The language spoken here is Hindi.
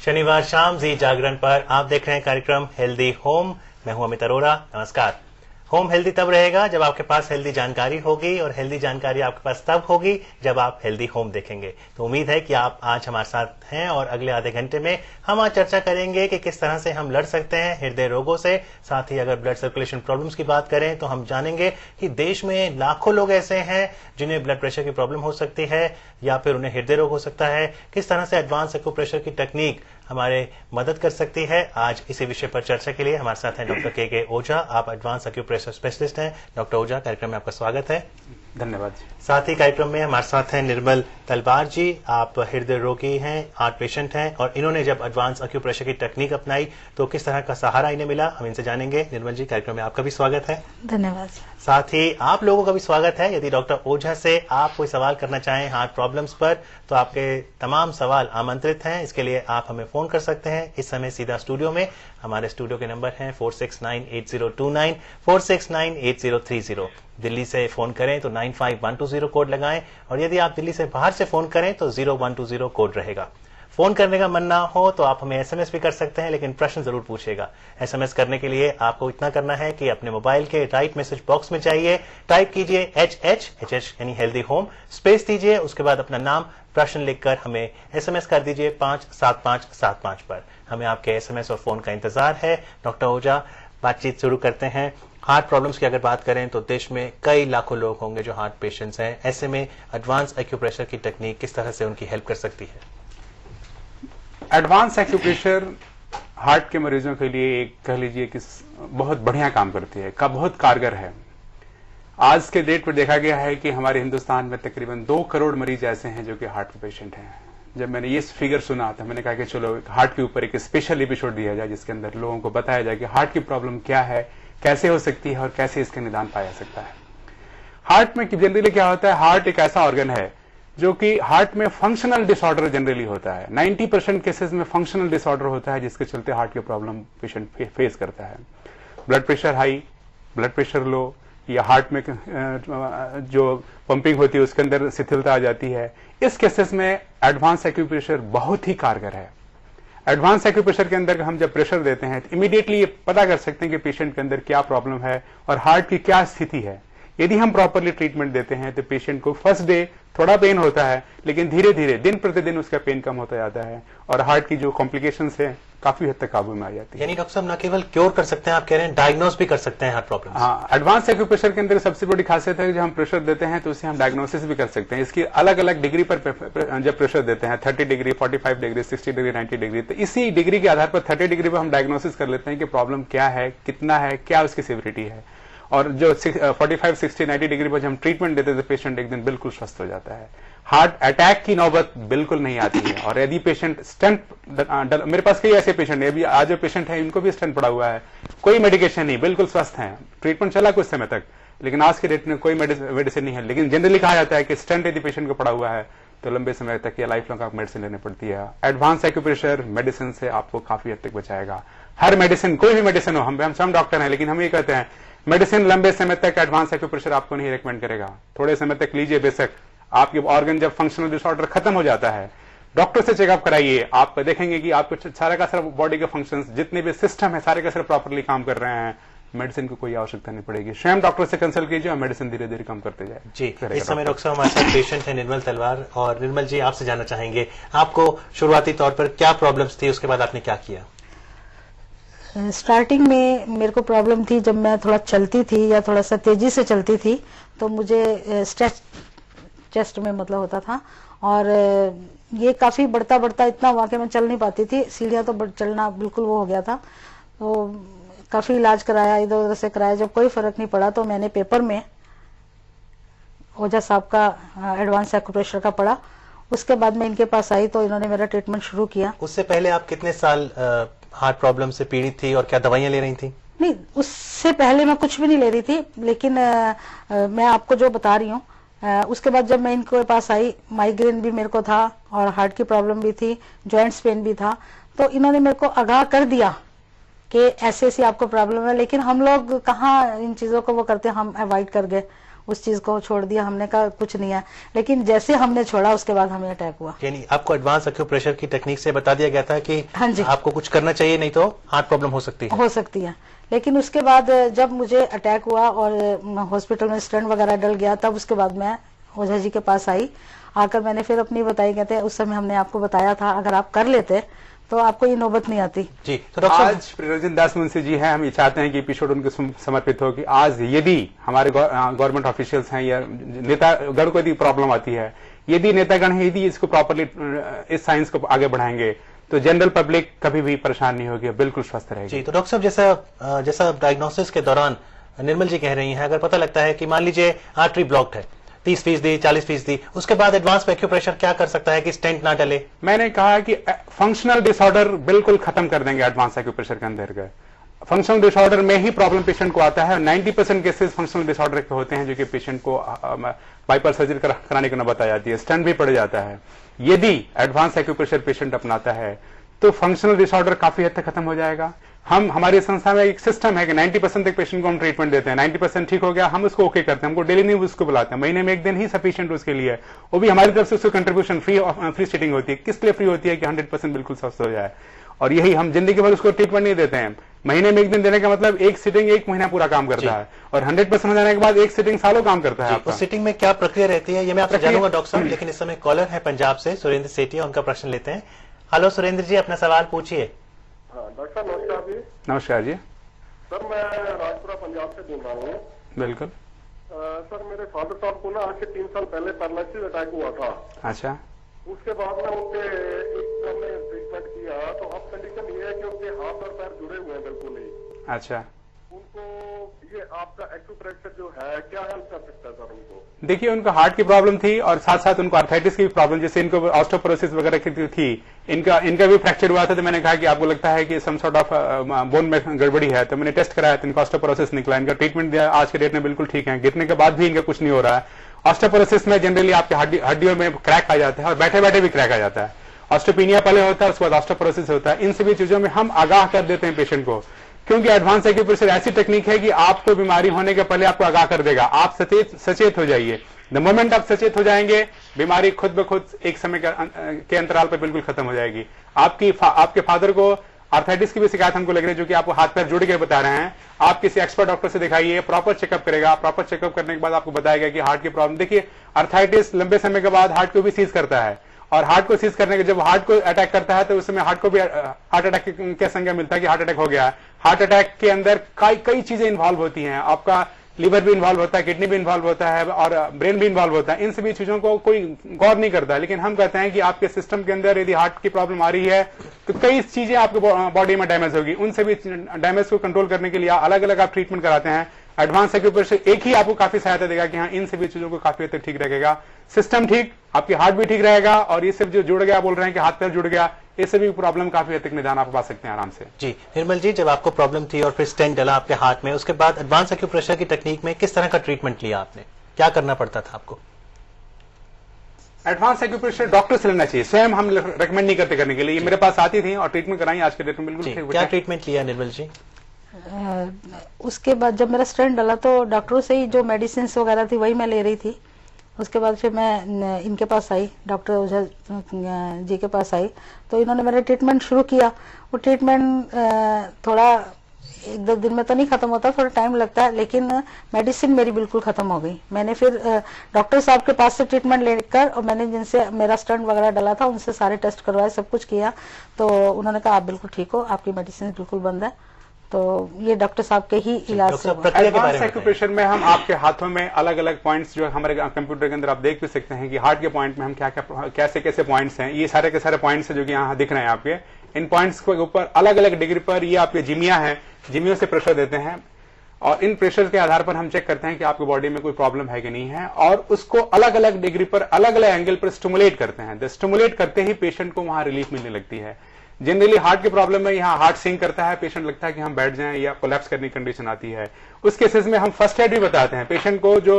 शनिवार शाम जी जागरण पर आप देख रहे हैं कार्यक्रम हेल्दी होम। मैं हूं अमित अरोरा। नमस्कार। होम हेल्दी तब रहेगा जब आपके पास हेल्दी जानकारी होगी, और हेल्दी जानकारी आपके पास तब होगी जब आप हेल्दी होम देखेंगे। तो उम्मीद है कि आप आज हमारे साथ हैं और अगले आधे घंटे में हम आज चर्चा करेंगे कि किस तरह से हम लड़ सकते हैं हृदय रोगों से। साथ ही अगर ब्लड सर्कुलेशन प्रॉब्लम्स की बात करें तो हम जानेंगे कि देश में लाखों लोग ऐसे हैं जिन्हें ब्लड प्रेशर की प्रॉब्लम हो सकती है या फिर उन्हें हृदय रोग हो सकता है। किस तरह से एडवांस एक्यूप्रेशर की टेक्निक हमारे मदद कर सकती है। आज इसी विषय पर चर्चा के लिए हमारे साथ हैं डॉक्टर के ओझा। आप एडवांस एक्यूप्रेशर स्पेशलिस्ट हैं। डॉक्टर ओझा, कार्यक्रम में आपका स्वागत है। धन्यवाद। साथ ही कार्यक्रम में हमारे साथ हैं निर्मल तलवार जी। आप हृदय रोगी हैं, हार्ट पेशेंट हैं, और इन्होंने जब एडवांस एक्यूप्रेशर की टेक्निक अपनाई तो किस तरह का सहारा इन्हें मिला, हम इनसे जानेंगे। निर्मल जी, कार्यक्रम में आपका भी स्वागत है। धन्यवाद। साथ ही आप लोगों का भी स्वागत है। यदि डॉक्टर ओझा से आप कोई सवाल करना चाहें हार्ट प्रॉब्लम्स पर तो आपके तमाम सवाल आमंत्रित हैं। इसके लिए आप हमें फोन कर सकते हैं इस समय सीधा स्टूडियो में। हमारे स्टूडियो के नंबर हैं 46980294, 46980330। दिल्ली से फोन करें तो 95120 कोड लगाएं, और यदि आप दिल्ली से बाहर से फोन करें तो 0120 कोड रहेगा। फोन करने का मन ना हो तो आप हमें एसएमएस भी कर सकते हैं, लेकिन प्रश्न जरूर पूछिएगा। एसएमएस करने के लिए आपको इतना करना है कि अपने मोबाइल के राइट मैसेज बॉक्स में जाइए, टाइप कीजिए HH यानी हेल्दी होम, स्पेस दीजिए, उसके बाद अपना नाम, प्रश्न लिखकर हमें एसएमएस कर दीजिए 57575 पर। हमें आपके एसएमएस और फोन का इंतजार है। डॉक्टर ओझा, बातचीत शुरू करते हैं। हार्ट प्रॉब्लम्स की अगर बात करें तो देश में कई लाखों लोग होंगे जो हार्ट पेशेंट्स हैं। ऐसे में एडवांस एक्यूप्रेशर की टेक्निक किस तरह से उनकी हेल्प कर सकती है? एडवांस एक्यूप्रेशर हार्ट के मरीजों के लिए एक कह लीजिए कि बहुत बढ़िया काम करती है, बहुत कारगर है। आज के डेट पर देखा गया है कि हमारे हिंदुस्तान में तकरीबन 2 करोड़ मरीज ऐसे हैं जो कि हार्ट के पेशेंट हैं। जब मैंने ये फिगर सुना था मैंने कहा कि चलो हार्ट के ऊपर एक स्पेशल एपिसोड दिया जाए जिसके अंदर लोगों को बताया जाए कि हार्ट की प्रॉब्लम क्या है, कैसे हो सकती है और कैसे इसका निदान पाया सकता है। हार्ट में जनरली क्या होता है, हार्ट एक ऐसा ऑर्गन है जो कि हार्ट में फंक्शनल डिसऑर्डर जनरली होता है। 90% केसेस में फंक्शनल डिसऑर्डर होता है जिसके चलते हार्ट की प्रॉब्लम पेशेंट फेस करता है। Blood pressure high, blood pressure low, या हार्ट में जो पंपिंग होती है उसके अंदर शिथिलता आ जाती है। इस केसेस में एडवांस एक्यूप्रेशर बहुत ही कारगर है। एडवांस एक्यूप्रेशर के अंदर हम जब प्रेशर देते हैं तो इमीडिएटली ये पता कर सकते हैं कि पेशेंट के अंदर क्या प्रॉब्लम है और हार्ट की क्या स्थिति है। यदि हम प्रॉपरली ट्रीटमेंट देते हैं तो पेशेंट को फर्स्ट डे थोड़ा पेन होता है, लेकिन धीरे धीरे दिन प्रतिदिन उसका पेन कम होता जाता है और हार्ट की जो कॉम्प्लिकेशंस है काफी हद तक काबू में आ जाती है। यानी डॉक्टर साहब न केवल क्योर कर सकते हैं, आप कह रहे हैं डायग्नोस भी कर सकते हैं हार्ट प्रॉब्लम। हाँ, एडवांस एक्यूप्रेशर के अंदर सबसे बड़ी खासियत है कि जब हम प्रेशर देते हैं तो उसे हम डायग्नोसिस भी कर सकते हैं। इसकी अलग अलग डिग्री पर जब प्रेशर देते हैं 30 डिग्री, 45 डिग्री, 60 डिग्री, 90 डिग्री, तो इसी डिग्री के आधार पर 30 डिग्री पर हम डायग्नोसिस कर लेते हैं कि प्रॉब्लम क्या है, कितना है, क्या उसकी सिविरिटी है। और जो 45, 60, 90 डिग्री पर हम ट्रीटमेंट देते हैं तो पेशेंट एक दिन बिल्कुल स्वस्थ हो जाता है। हार्ट अटैक की नौबत बिल्कुल नहीं आती है। और यदि पेशेंट स्टेंट, मेरे पास कई ऐसे पेशेंट है, अभी आज जो पेशेंट है इनको भी स्टेंट पड़ा हुआ है, कोई मेडिकेशन नहीं, बिल्कुल स्वस्थ है, ट्रीटमेंट चला कुछ समय तक, लेकिन आज के डेट में कोई मेडिसिन नहीं है। लेकिन जनरली कहा जाता है कि स्टेंट यदि पेशेंट को पड़ा हुआ है तो लंबे समय तक या लाइफ लॉन्ग आपको मेडिसिन लेनी पड़ती है। एडवांस एक्यूप्रेशर मेडिसिन से आपको काफी हद तक बचाएगा। हर मेडिसिन, कोई भी मेडिसिन हो, हम सब डॉक्टर हैं लेकिन हम ये कहते हैं मेडिसिन लंबे समय तक एडवांस एक्यूप्रेशर आपको नहीं रिकमेंड करेगा। थोड़े समय तक लीजिए, बेशक आपके ऑर्गन जब फंक्शनल डिसऑर्डर खत्म हो जाता है डॉक्टर से चेकअप कराइए, आप देखेंगे कि आपको सारा का सारा बॉडी के फंक्शंस जितने भी सिस्टम है सारे का सारे प्रॉपरली काम कर रहे हैं। मेडिसिन की कोई आवश्यकता नहीं पड़ेगी। स्वयं डॉक्टर से कंसल्ट कीजिए और मेडिसिन धीरे धीरे कम करते जाए। जी, इस समय डॉक्टर साहब हमारे साथ पेशेंट है निर्मल तलवार। और निर्मल जी, आपसे जानना चाहेंगे आपको शुरुआती तौर पर क्या प्रॉब्लम्स थी, उसके बाद आपने क्या किया? स्टार्टिंग में मेरे को प्रॉब्लम थी जब मैं थोड़ा चलती थी या थोड़ा सा तेजी से चलती थी तो मुझे स्ट्रेच चेस्ट में मतलब होता था, और ये काफी बढ़ता बढ़ता इतना हुआ कि मैं चल नहीं पाती थी। सीढ़ियां तो चलना बिल्कुल वो हो गया था। तो काफी इलाज कराया, इधर उधर से कराया, जब कोई फर्क नहीं पड़ा तो मैंने पेपर में ओझा साहब का एडवांस एक्यूप्रेशर का पढ़ा। उसके बाद मैं इनके पास आई तो इन्होंने मेरा ट्रीटमेंट शुरू किया। उससे पहले आप कितने साल हार्ट प्रॉब्लम से पीड़ित थी और क्या दवाइयां ले रही थी? नहीं, उससे पहले मैं कुछ भी नहीं ले रही थी, लेकिन मैं आपको जो बता रही हूँ, उसके बाद जब मैं इनके पास आई, माइग्रेन भी मेरे को था और हार्ट की प्रॉब्लम भी थी, जॉइंट्स पेन भी था, तो इन्होंने मेरे को आगाह कर दिया कि ऐसी ऐसी आपको प्रॉब्लम है। लेकिन हम लोग कहाँ इन चीजों को वो करते हैं, हम अवॉइड कर गए उस चीज को छोड़ दिया, हमने कहा कुछ नहीं है। लेकिन जैसे हमने छोड़ा उसके बाद हमें अटैक हुआ। यानी आपको एडवांस एक्यूप्रेशर की टेक्निक से बता दिया गया था कि हाँ जी, आपको कुछ करना चाहिए, नहीं तो हार्ट प्रॉब्लम हो सकती है। लेकिन उसके बाद जब मुझे अटैक हुआ और हॉस्पिटल में स्टेंट वगैरह डल गया, तब उसके बाद मैं ओझा जी के पास आई। आकर मैंने फिर अपनी बताई, कहते उस समय हमने आपको बताया था अगर आप कर लेते तो आपको ये नौबत नहीं आती। जी, तो डॉक्टर आज प्रियरंजन दास मुंशी जी हैं, हम ये चाहते हैं कि एपिसोड उनको समर्पित हो कि आज यदि हमारे गवर्नमेंट ऑफिशियल्स हैं या नेतागण को यदि प्रॉब्लम आती है, यदि नेतागण है यदि इसको प्रॉपरली इस साइंस को आगे बढ़ाएंगे तो जनरल पब्लिक कभी भी परेशान नहीं होगी, बिल्कुल स्वस्थ रहेगी। जी, तो डॉक्टर साहब जैसा डायग्नोसिस के दौरान निर्मल जी कह रही हैं, अगर पता लगता है कि मान लीजिए आर्टरी ब्लॉक्ड है 30%, 40%, उसके बाद एडवांस एक्यूप्रेशर क्या कर सकता है कि स्टेंट ना डले? मैंने कहा कि फंक्शनल डिसऑर्डर बिल्कुल खत्म कर देंगे एडवांस एक्यूप्रेशर के अंदर। फंक्शनल डिसऑर्डर में ही प्रॉब्लम पेशेंट को आता है। 90% केसेस फंक्शनल डिसऑर्डर के होते हैं जो कि पेशेंट को बाईपास सर्जरी कराने की नौबत आ जाती है, स्टेंट भी पड़ जाता है। यदि एडवांस एक्यूप्रेशर पेशेंट अपनाता है तो फंक्शनल डिसऑर्डर काफी हद तक खत्म हो जाएगा। हमारी संस्था में एक सिस्टम है कि 90% तक पेशेंट को हम ट्रीटमेंट देते हैं। 90% ठीक हो गया, हम उसको ओके करते हैं, हमको डेली नहीं उसको बुलाते हैं, महीने में एक दिन ही सफिशिएंट उसके लिए। वो भी हमारी तरफ से उसको कंट्रीब्यूशन फ्री सीटिंग होती है। किस लिए फ्री होती है कि 100% बिल्कुल स्वस्थ हो जाए। और यही हम जिंदगी भर उसको ट्रीटमेंट नहीं देते हैं। महीने में एक दिन देने का मतलब एक सिटिंग 1 महीना पूरा काम करता है, और 100% हो जाने के बाद एक सिटिंग सालों काम करता है। आपका सिटिंग में क्या प्रक्रिया रहती है ये मैं आपसे जानूंगा डॉक्टर साहब, लेकिन इस समय कॉलर है पंजाब से सुरेंद्र सेठिया, उनका प्रश्न लेते हैं। हेलो सुरेंद्र जी, अपना सवाल पूछिए। डॉक्टर साहब नमस्कार जी। नमस्कार जी। सर मैं राजपुरा पंजाब से बोल रहा हूँ। बिल्कुल। सर मेरे फादर साहब को ना आज से 3 साल पहले पैरालिसिस अटैक हुआ था। अच्छा। उसके बाद में उनके हमने ट्रीटमेंट किया तो अब कंडीशन ये है कि उनके हाथ और पैर जुड़े हुए हैं बिल्कुल ही। अच्छा। उनको ये आपका एक्यूप्रेशर जो है क्या हेल्प कर सकता है सर उनको? देखिए, उनको हार्ट की प्रॉब्लम थी और साथ साथ उनको आर्थराइटिस की भी प्रॉब्लम, जैसे इनको ऑस्टियोपोरोसिस वगैरह की थी, इनका भी फ्रैक्चर हुआ था। तो मैंने कहा कि आपको लगता है कि सम सॉर्ट ऑफ बोन में गड़बड़ी है, तो मैंने टेस्ट कराया तो इनका ऑस्टियोपोरोसिस निकला। इनका ट्रीटमेंट दिया, आज के डेट में बिल्कुल ठीक है। गिरने के बाद भी इनका कुछ नहीं हो रहा है। ऑस्टियोपोरोसिस में जनरली आपके हड्डियों में क्रैक आ जाता है और बैठे बैठे भी क्रैक आ जाता है। ऑस्टियोपेनिया पहले होता है, उसके बाद ऑस्टियोपोरोसिस होता है। इन सभी चीजों में हम आगाह कर देते हैं पेशेंट को, क्योंकि एडवांस एक्यूप्रेशर ऐसी टेक्निक है कि आपको बीमारी होने के पहले आपको आगाह कर देगा। आप सचेत हो जाइए। द मोमेंट आप सचेत हो जाएंगे, बीमारी खुद ब खुद एक समय के अंतराल पर बिल्कुल खत्म हो जाएगी। आपके फादर को आर्थराइटिस की भी शिकायत हमको लग रही है, जो कि आपको हाथ पैर जुड़ के बता रहे हैं। आप किसी एक्सपर्ट डॉक्टर से दिखाइए, प्रॉपर चेकअप करेगा। प्रॉपर चेकअप करने के बाद आपको बताएगा कि हार्ट की प्रॉब्लम। देखिए, आर्थराइटिस लंबे समय के बाद हार्ट को भी सीज करता है, और हार्ट को सीज करने के जब हार्ट को अटैक करता है तो उस समय हार्ट को भी हार्ट अटैक के संज्ञा मिलता है कि हार्ट अटैक हो गया है। हार्ट अटैक के अंदर कई चीजें इन्वॉल्व होती हैं। आपका लिवर भी इन्वॉल्व होता है, किडनी भी इन्वॉल्व होता है, और ब्रेन भी इन्वॉल्व होता है। इन सभी चीजों को कोई गौर नहीं करता है, लेकिन हम कहते हैं कि आपके सिस्टम के अंदर यदि हार्ट की प्रॉब्लम आ रही है तो कई चीजें आपके बॉडी में डैमेज होगी। उन सभी डैमेज को कंट्रोल करने के लिए अलग अलग आप ट्रीटमेंट कराते हैं। एडवांस एक्यूप्रेशर एक ही आपको काफी सहायता देगा कि हाँ, इन सभी चीजों को काफी हद तक ठीक रहेगा। सिस्टम ठीक, आपकी हार्ट भी ठीक रहेगा, और ये सब जो जुड़ गया, बोल रहे हैं कि हाथ पैर जुड़ गया, ये सभी प्रॉब्लम काफी हद तक निदान आप पा सकते हैं आराम से। जी निर्मल जी, जब आपको प्रॉब्लम थी और फिर स्टेंट डला आपके हार्ट में, उसके बाद एडवांस एक्यूप्रेशर की टेक्निक में किस तरह का ट्रीटमेंट लिया आपने? क्या करना पड़ता था आपको? एडवांस एक्यूप्रेशर डॉक्टर से लेना चाहिए, स्वयं हम रेकमेंड नहीं करते करने के लिए। ये मेरे पास आती थी और ट्रीटमेंट कराई, आज के डेट में बिल्कुल ठीक। क्या ट्रीटमेंट लिया निर्मल जी? उसके बाद जब मेरा स्टेंट डला तो डॉक्टरों से ही जो मेडिसिन वगैरह थी वही मैं ले रही थी। उसके बाद फिर मैं इनके पास आई, डॉक्टर ओझा जी के पास आई, तो इन्होंने मेरा ट्रीटमेंट शुरू किया। वो ट्रीटमेंट थोड़ा 1-2 दिन में तो नहीं खत्म होता, थोड़ा टाइम लगता है, लेकिन मेडिसिन मेरी बिल्कुल खत्म हो गई। मैंने फिर डॉक्टर साहब के पास से ट्रीटमेंट लेकर, और मैंने जिनसे मेरा स्टंट वगैरह डला था उनसे सारे टेस्ट करवाए, सब कुछ किया, तो उन्होंने कहा आप बिल्कुल ठीक हो, आपकी मेडिसिन बिल्कुल बंद है। तो ये डॉक्टर साहब के ही इलाज से। एडवांस एक्यूप्रेशर में हम आपके हाथों में अलग अलग पॉइंट्स जो हमारे कंप्यूटर के अंदर आप देख भी सकते हैं कि हार्ट के पॉइंट में हम कैसे कैसे पॉइंट्स हैं। ये सारे के सारे पॉइंट्स हैं जो कि यहाँ दिख रहे हैं आपके। इन पॉइंट्स के ऊपर अलग अलग डिग्री पर ये आपके जिमिया है, जिमियों से प्रेशर देते हैं, और इन प्रेशर के आधार पर हम चेक करते हैं कि आपकी बॉडी में कोई प्रॉब्लम है कि नहीं है, और उसको अलग अलग डिग्री पर अलग अलग एंगल पर स्टिमुलेट करते हैं। स्टिमुलेट करते ही पेशेंट को वहां रिलीफ मिलने लगती है। जनरली हार्ट की प्रॉब्लम में यहाँ हार्ट सिंक करता है, पेशेंट लगता है कि हम बैठ जाएं या कोलैप्स करने की कंडीशन आती है। उस केसेस में हम फर्स्ट एड भी बताते हैं पेशेंट को। जो